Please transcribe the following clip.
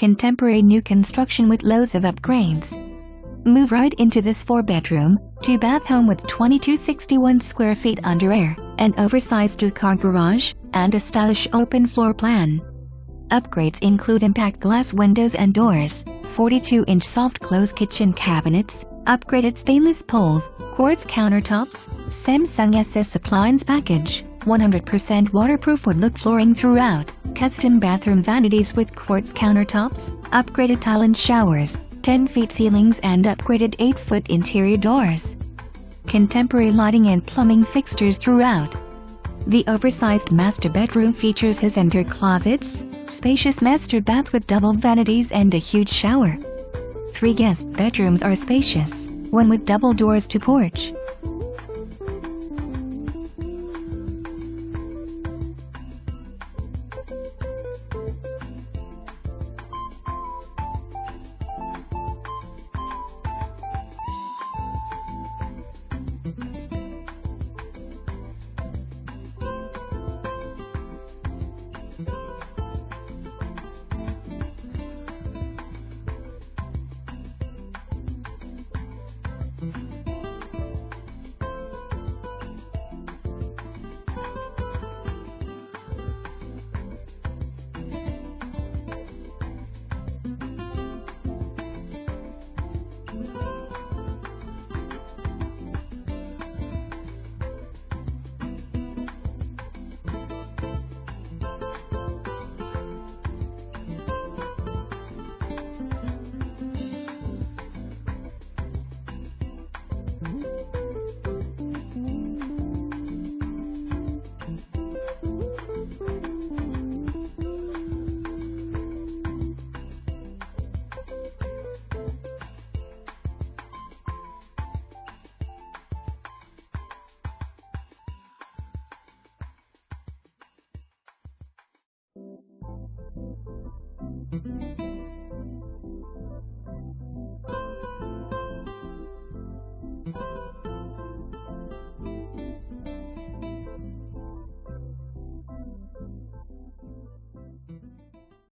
Contemporary new construction with loads of upgrades. Move right into this 4-bedroom, 2-bath home with 2261 square feet under air, an oversized 2-car garage, and a stylish open floor plan. Upgrades include impact glass windows and doors, 42-inch soft-close kitchen cabinets, upgraded stainless poles, quartz countertops, Samsung SS appliance package, 100% waterproof wood-look flooring throughout, custom bathroom vanities with quartz countertops, upgraded tile and showers, 10-feet ceilings and upgraded 8-foot interior doors. Contemporary lighting and plumbing fixtures throughout. The oversized master bedroom features his enter closets, spacious master bath with double vanities and a huge shower. 3 guest bedrooms are spacious, one with double doors to porch.